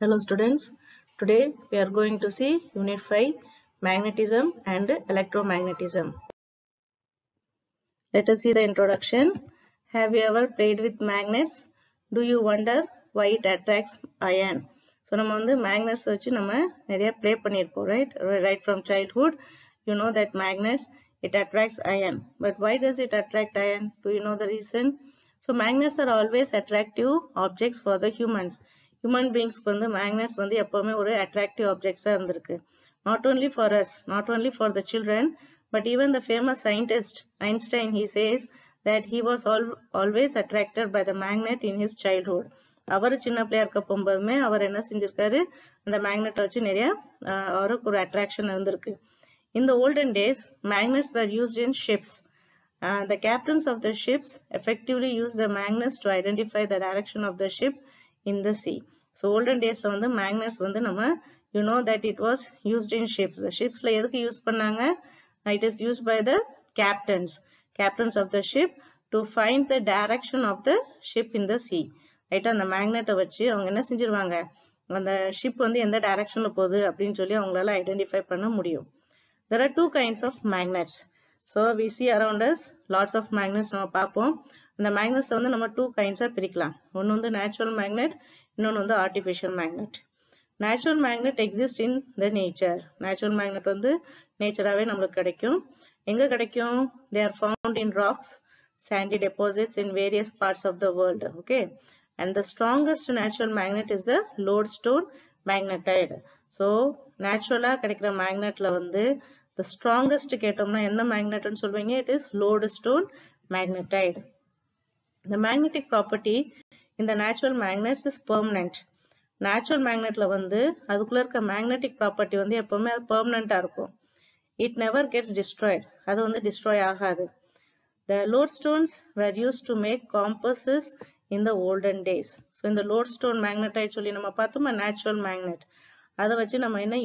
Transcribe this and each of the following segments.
Hello students, today we are going to see Unit 5 Magnetism and Electromagnetism. Let us see the introduction. Have you ever played with magnets? Do you wonder why it attracts iron? So நம்ம வந்து magnets வச்சு நம்ம நிறைய play பண்ணிருப்போம், right from childhood. You know that magnets, it attracts iron. But why does it attract iron? Do you know the reason? So magnets are always attractive objects for the humans. Human beings வந்து magnets வந்து எப்பவுமே ஒரு attractive objects இருந்திருக்கு. Not only for us, not only for the children, but even the famous scientist Einstein, he says that he was always attracted by the magnet in his childhood. அவர் சின்ன பிள்ளையா இருக்க போகும்போதுமே அவர் என்ன செஞ்சிருக்காரு, அந்த மேக்னெட் வச்சு நிறைய அவருக்கு ஒரு அட்ராக்ஷன் இருந்திருக்கு. In the olden days, magnets were used in ships. The captains of the ships effectively used the magnets to identify the direction of the ship in the sea. So olden days la வந்து magnets வந்து நம்ம you know that it was used in ships. The ships la எதுக்கு use பண்ணாங்க? It is used by the captains of the ship to find the direction of the ship in the sea. Right, அந்த மேக்னெட்டை வச்சு அவங்க என்ன செஞ்சிருவாங்க, அந்த ship வந்து எந்த டைரக்ஷன்ல போகுது அப்படின்னு சொல்லி அவங்களால ஐடென்டிஃபை பண்ண முடியும். There are two kinds of magnets. So we see around us lots of magnets நம்ம பார்ப்போம். அந்த மேக்னெட்ஸ் வந்து நம்ம two kinds பிரிக்கலாம். ஒன்னு வந்து நேச்சுரல் மேக்னெட், இன்னொன்னு வந்து artificial magnet. Natural magnet exists in the nature. Natural magnet வந்து நேச்சராவே நம்மளுக்கு கிடைக்கும். எங்க கிடைக்கும்? They are found in rocks, sandy deposits in various parts of the world. Okay. And the strongest natural magnet is the lodestone magnetite. So naturally கிடைக்கிற magnetல வந்து the strongest கேட்டோம்னா என்ன magnetன்னு சொல்வீங்க? It is lodestone magnetite. The magnetic property in the natural magnets is permanent. Natural magnetல வந்து அதுக்குள்ள இருக்க magnetic property வந்து எப்பவுமே அது permanent இருக்கும். It never gets destroyed. அது வந்து destroy ஆகாது. The lodestones were used to make compasses in the olden days. So இந்த lodestone magnetite சொல்லி நம்ம பார்த்தோமா natural magnet. அதை வச்சு நம்ம என்ன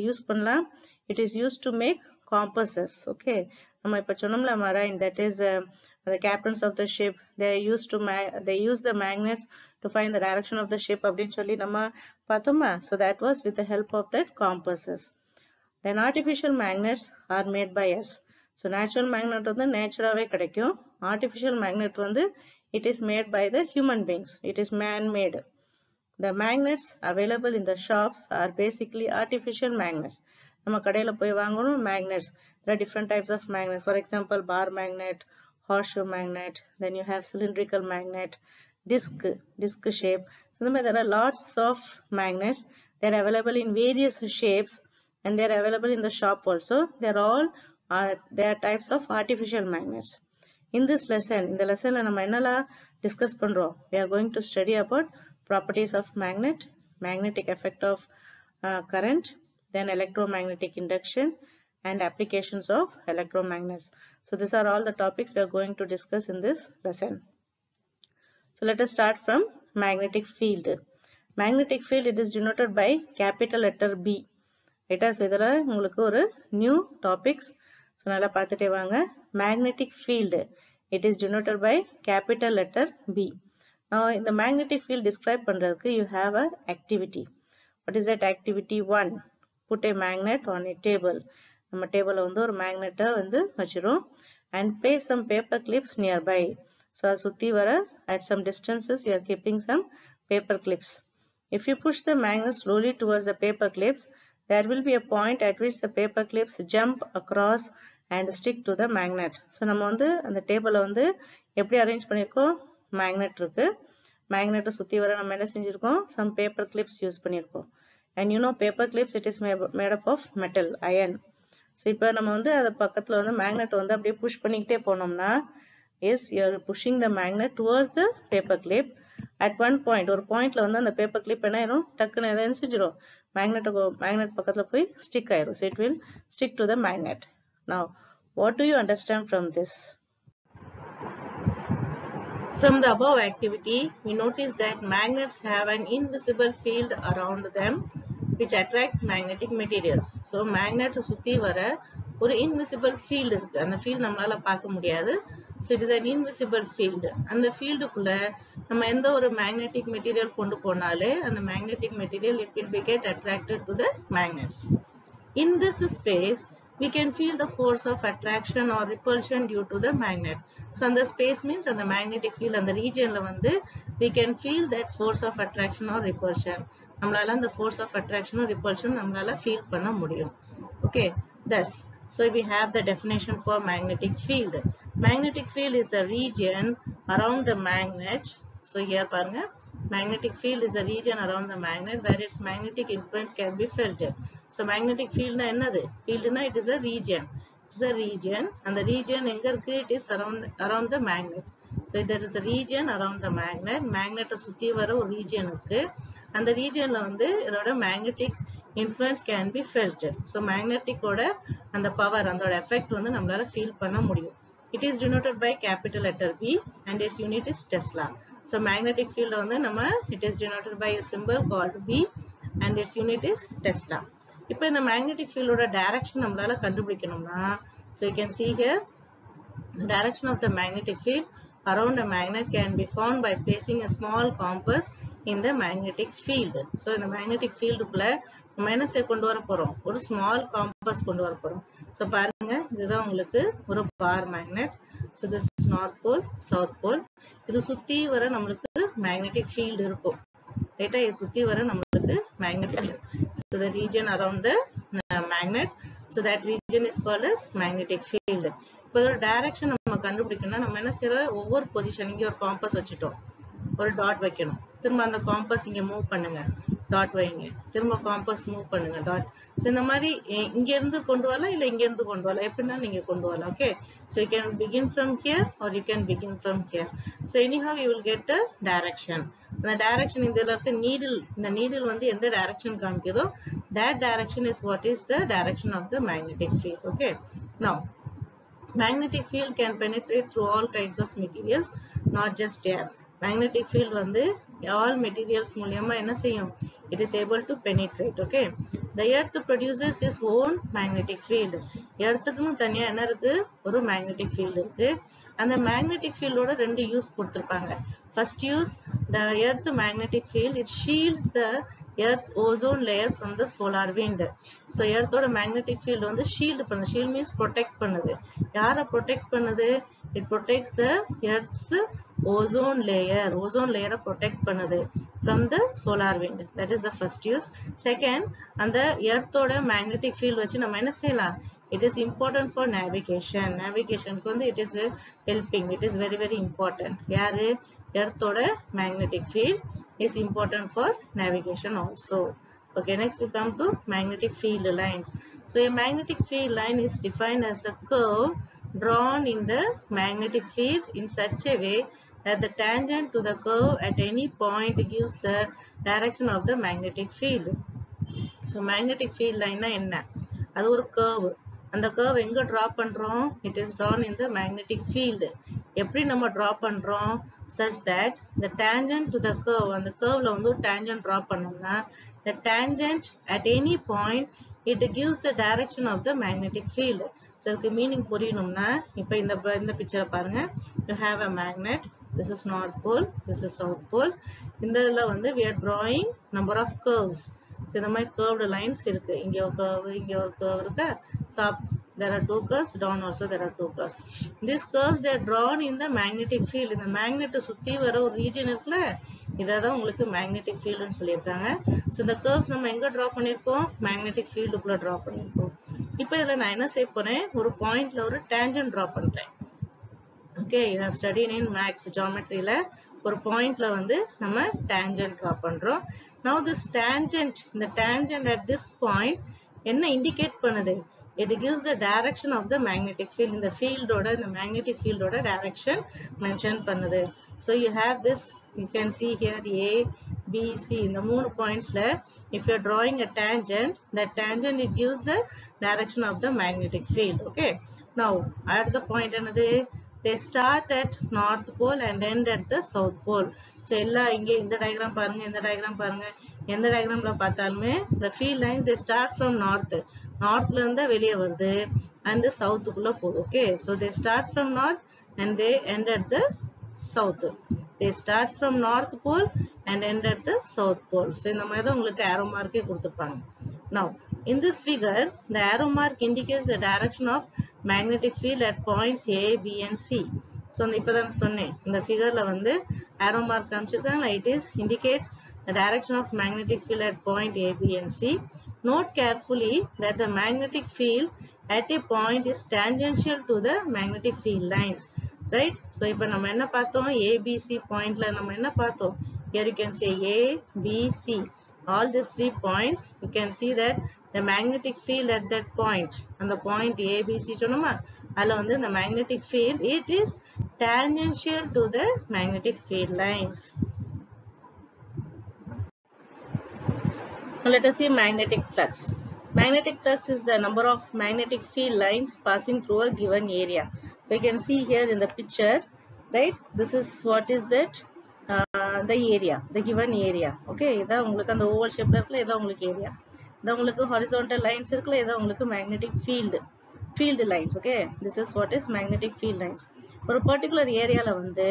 யூஸ் பண்ணலாம்? It is used to make compasses. Okay. நம்ம இப்ப சொன்னோம்ல marine, that is the captains of the ship, they use the magnets to find the direction of the ship அப்படின்னு சொல்லி நம்ம பார்த்தோமா. So that was with the help of that compasses. Then artificial magnets are made by us. So natural magnet வந்து நேச்சுராவே கிடைக்கும். Artificial magnet வந்து it is made by the human beings. It is man-made. The magnets available in the shops are basically artificial magnets. நம்ம கடையில போய் வாங்கணும் magnets. There are different types of magnets. For example, bar magnet, horseshoe magnet. Then you have cylindrical magnet, disc shape. So there are lots of magnets. They are available in various shapes and they are available in the shop also. They are types of artificial magnets. In this lesson, இந்த லெசன்ல நம்ம என்னலாம் discuss பண்றோம்? We are going to study about properties of magnet, magnetic effect of current, then electromagnetic induction and applications of electromagnets. So these are all the topics we are going to discuss in this lesson. So let us start from magnetic field. Magnetic field, it is denoted by capital letter B. It is இதுல உங்களுக்கு ஒரு new topics. So நல்லா பார்த்துட்டே வாங்க. Magnetic field, it is denoted by capital letter B. Now in the magnetic field describe பண்றதுக்கு you have a activity. What is that activity? 1. Put a magnet on a table. நம்ம டேபிள்ல வந்து ஒரு மேக்னெட்டை வந்து வச்சிரும் and place some paper clips nearby. So சுத்தி வர at some distances you are keeping some paper clips. If you push the magnet slowly towards the paper clips, there will be a point at which the paper clips jump across and stick to the magnet. So நம்ம வந்து அந்த டேபிளை வந்து எப்படி arrange பண்ணிருக்கோம்? Magnet இருக்கு. மேக்னெட்டை சுத்தி வர நம்ம என்ன செஞ்சிருக்கோம்? Some paper clips யூஸ் பண்ணிருக்கோம். And you know paper clips, it is made up of metal, iron. So இப்போ நம்ம வந்து அது பக்கத்துல வந்து மேக்னெட் வந்து அப்படியே புஷ் பண்ணிக்கிட்டே போனோம்னா, yes, you are pushing the magnet towards the paper clip. At one point, ஒரு பாயிண்ட்ல வந்து அந்த பேப்பர் கிளிப் என்ன ஆயிரும்? டக்குன்னு எதை செஞ்சிடும்? மேக்னெட் பக்கத்துல போய் ஸ்டிக் ஆயிரும். So it will stick to the magnet. Now, what do you understand from this? From the above activity, we notice that magnets have an invisible field around them which attracts magnetic materials. So magnet சுத்தி வர ஒரு invisible field இருக்கு. அந்த field நம்மளால பார்க்க முடியாது. So it is an invisible field. அந்த fieldக்குள்ள நம்ம எந்த ஒரு magnetic material கொண்டு போனாலே அந்த magnetic material it will be get attracted to the magnets. In this space we can feel the force of attraction or repulsion due to the magnet. So அந்த space means அந்த magnetic field அந்த regionல வந்து we can feel that force of attraction or repulsion. நம்மளால அந்த force of attraction or repulsion நம்மளால feel பண்ண முடியும். Okay, thus so we have the definition for magnetic field. Magnetic field is the region around the magnet. So here பாருங்க, magnetic field is the region around the magnet where its magnetic influence can be felt. So magnetic field na என்னது? Field na it is a region. It is a region and the region எங்க இருக்கு? It is around the magnet. So that is a region around the magnet. Magnet சுத்தி வர ஒரு region இருக்கு. அந்த regionல வந்து இதோட magnetic influence can be felt. So magnetic ஓட அந்த power அதோட effect வந்து நம்மளால feel பண்ண முடியும். It is denoted by capital letter B and its unit is Tesla. So magnetic field வந்து நம்ம it is denoted by a symbol called B and its unit is Tesla. இப்போ இந்த magnetic field ஓட direction நம்மளால கண்டுபிடிக்கணும்னா so you can see here the direction of the magnetic field around a magnet can be found by placing a small compass in the magnetic field. So in the magnetic field குள்ள நம்ம என்ன செய்ய கொண்டு வர போறோம்? ஒரு small compass கொண்டு வர போறோம். So பாருங்க, இதுதான் உங்களுக்கு ஒரு bar magnet. So this is north pole, south pole. இது சுத்தி வர நம்மளுக்கு magnetic field இருக்கும். ரைட்டா, இது சுத்தி வர நம்மளுக்கு magnetic field. So the region around the magnet, so that region is called as magnetic field. இப்போ இதோட டைரக்ஷன் நம்ம கண்டுபிடிக்கணும்னா நம்ம என்ன செய்யறோம்? ஒவ்வொரு பொசிஷன் இங்க ஒரு காம்பஸ் வச்சுட்டோம், ஒரு டாட் வைக்கணும். திரும்ப அந்த காம்பஸ் இங்க மூவ் பண்ணுங்க, டாட் வைங்க. திரும்ப காம்பஸ் மூவ் பண்ணுங்க, டாட். ஸோ இந்த மாதிரி இங்க இருந்து கொண்டு வரலாம், இல்ல இங்க இருந்து கொண்டு வரலாம், எப்படின்னா நீங்க கொண்டு வரலாம். Okay, so you can begin from here are you can begin from here. So anyhow you will get the direction. அந்த டைரக்ஷன் இதுல இருக்க நீடில், இந்த நீடில் வந்து எந்த direction காமிக்குதோ that direction is what is the direction of the magnetic field. Okay, now magnetic field can penetrate through all kinds of materials, not just air. Magnetic field வந்து all materials மூலமா என்ன செய்யும்? It is able to penetrate. Okay, the earth produces its own magnetic field. எர்த்துக்குன்னு தனியா என்ன இருக்கு? ஒரு magnetic field இருக்கு. அந்த magnetic field ஓட ரெண்டு யூஸ் கொடுத்திருப்பாங்க. First use, the earth magnetic field it shields the earth's ozone layer from the solar wind. So earth ஓட magnetic field வந்து shield பண்ணுது. Shield means protect பண்ணுது. யார protect பண்ணுது? It protects the earth's ozone layer. Ozone layer protect பண்ணுது from the solar wind. That is the first use. Second, அந்த earth ஓட magnetic field வச்சு நம்ம என்ன செய்யலாம்? It is important for navigation. Navigation க்கு வந்து it is helping. It is very very important. யாரு? earth ஓட magnetic field is important for navigation also. Okay, next we come to magnetic field lines. So a magnetic field line is defined as a curve drawn in the magnetic field in such a way that the tangent to the curve at any point gives the direction of the magnetic field. So magnetic field line na enna? அது ஒரு curve. அந்த curve எங்க draw பண்றோம்? It is drawn in the magnetic field. எப்படி நம்ம draw பண்றோம்? Such that the tangent to the curve, அந்த curveல வந்து ஒரு tangent draw பண்ணோம்னா the tangent at any point it gives the direction of the magnetic field. So இதுக்கு meaning புரியணும்னா இப்போ இந்த பிக்சரை பாருங்க. You have a magnet. This is north pole, this is south pole. இந்த இதுல வந்து we are drawing number of curves. So இந்த மாதிரி curved lines இருக்கு. இங்க ஒரு curve, இங்க ஒரு curve இருக்கு. So there are two curves, down also there are two curves. These curves they are drawn in the magnetic field. இந்த magnet சுத்தி வர ஒரு region இருக்குல்ல, இதான் உங்களுக்கு magnetic field னு சொல்லியிருக்காங்க. So இந்த curves நம்ம எங்க draw பண்ணிருக்கோம்? magnetic field குள்ள draw பண்ணிருக்கோம். இப்போ இதுல நான் என்ன செய்ய போறேன்? ஒரு பாயிண்ட்ல ஒரு tangent draw பண்றேன். Okay, you have studied in max geometry ல ஒரு பாயிண்ட்ல வந்து நம்ம tangent draw பண்றோம். Now this tangent, the tangent at this point என்ன indicate பண்ணுது? It gives the direction of the magnetic field. In the field oda, the magnetic field oda direction mention பண்ணுது. So you have this, you can see here A, B, C. In the 3 points la, if you are drawing a tangent, that tangent it gives the direction of the magnetic field. Okay. Now at the point another, they start at north pole and end at the south pole. So ella inge indha diagram parunga, indha diagram parunga, endha diagram la paathalume the field line they start from north la irundha veliya varudhu and the south kulla podu. Okay, so they start from north and they end at the south. they start from north pole and end at the south pole. So இந்த மாதிரி தான் உங்களுக்கு arrow mark கொடுத்திருப்பாங்க. Now in this figure the arrow mark indicates the direction of magnetic field at points A, B and C. So இப்பதான் சொன்னேன் இந்த figureல வந்து arrow mark காமிச்சிருக்காங்க. It is indicates the direction of magnetic field at point A, B and C. Note carefully that the magnetic field at a point is tangential to the magnetic field lines, right? So இப்போ நம்ம என்ன பார்த்தோம், ABC pointல நம்ம என்ன பார்த்தோம், here you can say A, B, C, all these 3 points you can see that the magnetic field at that point, and the point ABC சொன்னோமா, அதுல வந்து the magnetic field it is tangential to the magnetic field lines. Now let us see magnetic flux. Magnetic flux is the number of magnetic field lines passing through a given area. So you can see here in the picture, right? This is what is that the area, the given area. Okay, இத உங்களுக்கு அந்த oval shape இருக்குல, இத உங்களுக்கு area. இத உங்களுக்கு horizontal lines இருக்குல, இத உங்களுக்கு magnetic field lines. Okay, this is what is magnetic field lines. ஒரு particular areaல வந்து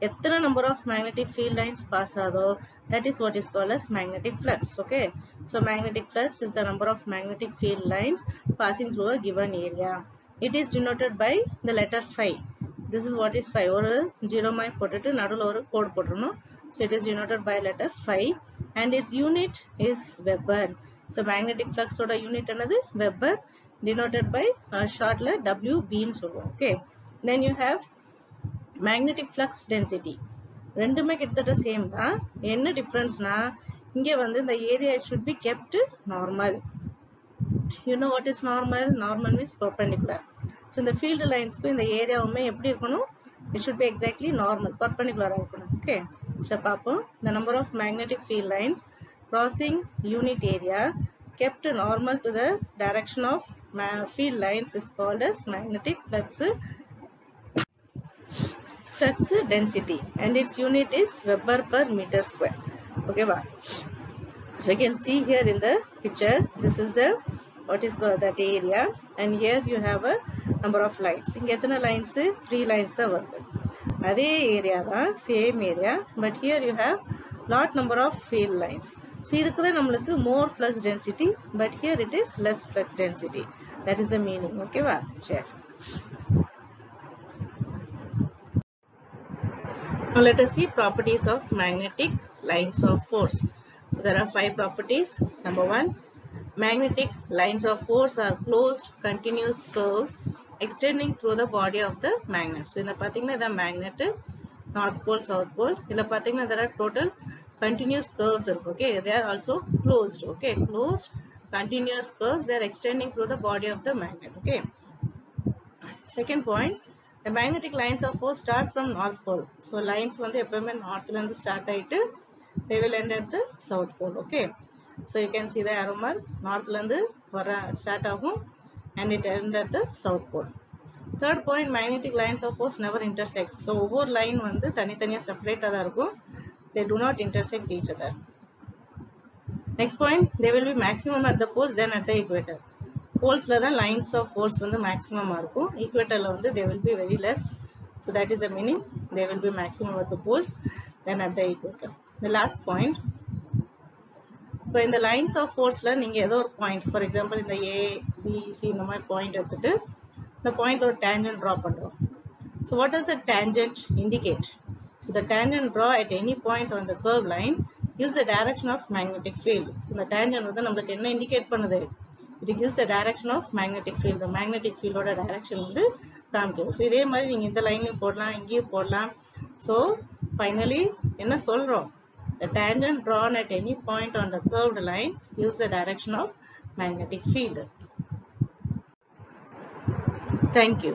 எத்தனை number of magnetic field lines pass ஆதோ, that is what is called as magnetic flux. Okay, so magnetic flux is the number of magnetic field lines passing through a given area. It is denoted by the letter phi. This is what is phi. ஒரு 0 மாய் போட்டுட்டு நடுவுல ஒரு code போட்டுறணும். So it is denoted by letter phi and its unit is Weber. So magnetic flux ஓட unit என்னது Weber, denoted by shortல WB ன்னு சொல்லுவோம். Okay, then you have magnetic flux density. ரெண்டுமே கிட்டத்தட்ட சேம் தான். என்ன டிஃபரன்ஸ்னா இங்க வந்து இந்த area should be kept normal. You know what is normal? Normal means perpendicular. So இந்த field linesக்கு இந்த ஏரியாவுமே எப்படி இருக்கணும்? It should be exactly normal, perpendicular இருக்கணும். Okay, so பாப்போம். The number of magnetic field lines crossing unit area kept normal to the direction of field lines is called as magnetic flux density and its unit is Weber per meter square. Okay, so you can see here in the picture, this is the what is called that area and here you have a number of lines. இங்க எத்தனை lines? 3 lines தான் வருது. அதே area தான், same area, but here you have lot number of field lines. So இதுக்கு தான் நம்மளுக்கு more flux density, but here it is less flux density. That is the meaning. Okay வா? சரி. Now let us see properties of magnetic lines of force. So there are 5 properties. Number 1, magnetic lines of force are closed continuous curves extending through the body of the magnet. So இந்த பாத்தீங்கன்னா the magnet north pole south pole, இல்ல பாத்தீங்கன்னா there are total continuous curves இருக்கு. Okay, they are also closed. Okay, closed continuous curves, they are extending through the body of the magnet. Okay, second point, the magnetic lines of force start from north pole. So lines வந்து எப்பவுமே north ல இருந்து start ஆயிட்டு they will end at the south pole. Okay, so you can see the arrow mark, north ல இருந்து வர start ஆகும் and it end at the south pole. Third point, magnetic lines of force never intersect. So ஒவ்வொரு line வந்து தனித்தனியா separate தான் இருக்கும், they do not intersect each other. Next point, they will be maximum at the poles then at the equator. Poles la the lines of force வந்து maximum இருக்கும், equator la வந்து they will be very less. So that is the meaning, they will be maximum at the poles then at the equator. The last point, இப்போ இந்த lines of force la நீங்க ஏதோ ஒரு point, for example இந்த A, B, C இந்த மாதிரி point எடுத்துட்டு இந்த point ஒரு tangent draw பண்றோம். So what does the tangent indicate? So the tangent draw at any point on the curved line gives the direction of magnetic field. So the tangent வந்து நமக்கு என்ன indicate பண்ணுது? It gives the direction of magnetic field. The magnetic field ஓட direction வந்து காமிக்குது. So இதே மாதிரி நீங்க இந்த லைன்லயும் போடலாம், இங்கேயும் போடலாம். So finally என்ன சொல்றோம்? The tangent drawn at any point on the curved line gives the direction of magnetic field. Thank you.